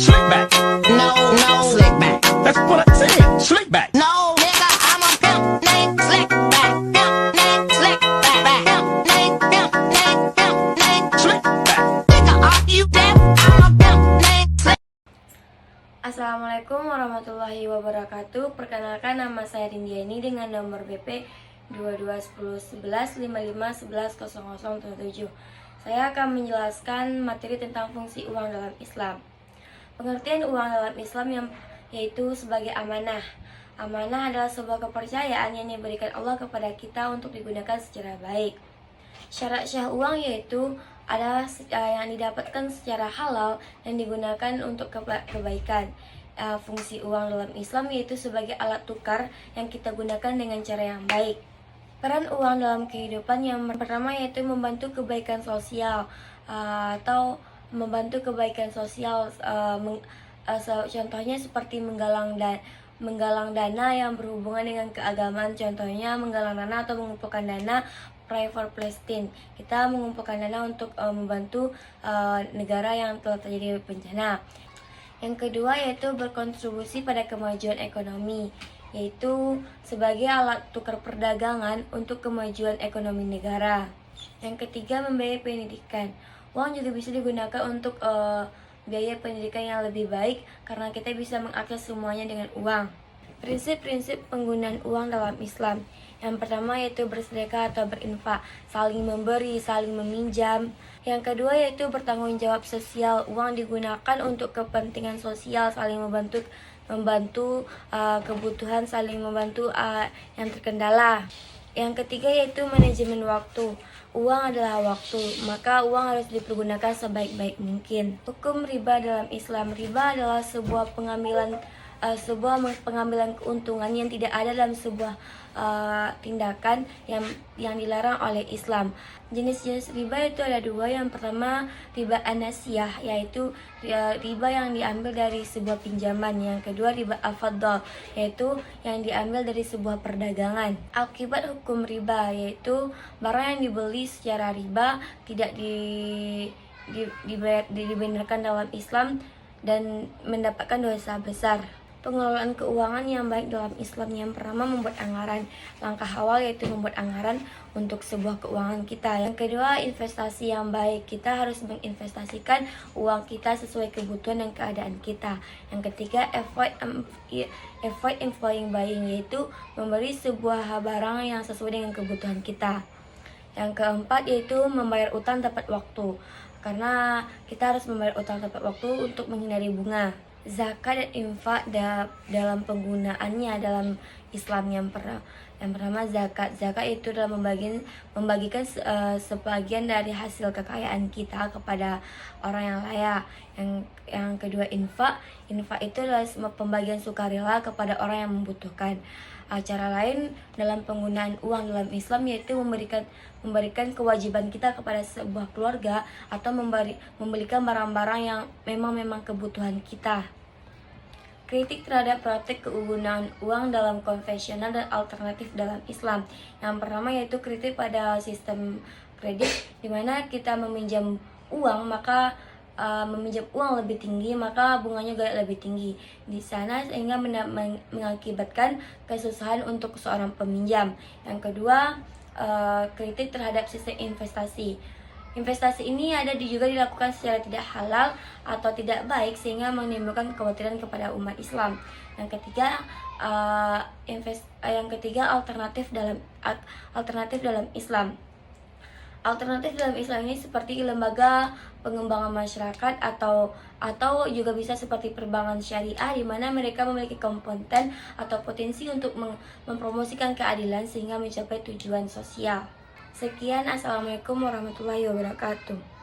Slick back. No, slick back. That's what I said. Slick back. No, nigga, I'm a pimp named Slick back. Pimp named Slick back. Pimp named Slick back. Nigga, are you deaf? I'm a pimp named Slick. Assalamualaikum warahmatullahi wabarakatuh. Perkenalkan, nama saya Rindiani dengan nomor BP 22101155110007. Saya akan menjelaskan materi tentang fungsi uang dalam Islam. Pengertian uang dalam Islam yaitu sebagai amanah. Amanah adalah sebuah kepercayaan yang diberikan Allah kepada kita untuk digunakan secara baik. Syarat syah uang yaitu adalah yang didapatkan secara halal dan digunakan untuk kebaikan. Fungsi uang dalam Islam yaitu sebagai alat tukar yang kita gunakan dengan cara yang baik. Peran uang dalam kehidupan yang pertama yaitu membantu kebaikan sosial atau membantu kebaikan sosial. Contohnya seperti menggalang dana yang berhubungan dengan keagamaan. Contohnya menggalang dana atau mengumpulkan dana Pray for Palestine. Kita mengumpulkan dana untuk membantu negara yang telah terjadi bencana. Yang kedua yaitu berkontribusi pada kemajuan ekonomi, yaitu sebagai alat tukar perdagangan untuk kemajuan ekonomi negara. Yang ketiga, membiayai pendidikan. Uang juga bisa digunakan untuk biaya pendidikan yang lebih baik karena kita bisa mengakses semuanya dengan uang. Prinsip-prinsip penggunaan uang dalam Islam. Yang pertama yaitu bersedekah atau berinfak, saling memberi, saling meminjam. Yang kedua yaitu bertanggung jawab sosial. Uang digunakan untuk kepentingan sosial, saling membantu kebutuhan, saling membantu yang terkendala. Yang ketiga yaitu manajemen waktu. Uang adalah waktu, maka uang harus dipergunakan sebaik-baik mungkin. Hukum riba dalam Islam. Riba adalah sebuah pengambilan keuntungan yang tidak ada dalam sebuah tindakan yang dilarang oleh Islam. Jenis-jenis riba itu ada dua. Yang pertama riba an-nasiyah, yaitu riba yang diambil dari sebuah pinjaman. Yang kedua riba al-fadl, yaitu yang diambil dari sebuah perdagangan. Akibat hukum riba yaitu barang yang dibeli secara riba tidak dibenarkan dalam Islam dan mendapatkan dosa besar. Pengelolaan keuangan yang baik dalam Islam. Yang pertama, membuat anggaran. Langkah awal yaitu membuat anggaran untuk sebuah keuangan kita. Yang kedua, investasi yang baik. Kita harus menginvestasikan uang kita sesuai kebutuhan dan keadaan kita. Yang ketiga, avoid employing buying, yaitu memberi sebuah barang yang sesuai dengan kebutuhan kita. Yang keempat yaitu membayar utang tepat waktu, karena kita harus membayar utang tepat waktu untuk menghindari bunga. Zakat dan infak dalam penggunaannya dalam Islam. Yang pertama zakat. Zakat itu adalah membagikan sebagian dari hasil kekayaan kita kepada orang yang layak. Yang kedua infak. Infak itu adalah pembagian sukarela kepada orang yang membutuhkan. Cara lain dalam penggunaan uang dalam Islam yaitu memberikan kewajiban kita kepada sebuah keluarga atau membelikan barang-barang yang memang kebutuhan kita. Kritik terhadap praktik kegunaan uang dalam konvensional dan alternatif dalam Islam. Yang pertama yaitu kritik pada sistem kredit, di mana kita meminjam uang meminjam uang lebih tinggi, maka bunganya juga lebih tinggi di sana sehingga mengakibatkan kesusahan untuk seorang peminjam. Yang kedua, kritik terhadap sistem investasi. Investasi ini juga dilakukan secara tidak halal atau tidak baik sehingga menimbulkan kekhawatiran kepada umat Islam. Yang ketiga, alternatif dalam Islam. Alternatif dalam Islam ini seperti lembaga pengembangan masyarakat atau juga bisa seperti perbankan syariah, di mana mereka memiliki kompeten atau potensi untuk mempromosikan keadilan sehingga mencapai tujuan sosial. Sekian, assalamualaikum warahmatullahi wabarakatuh.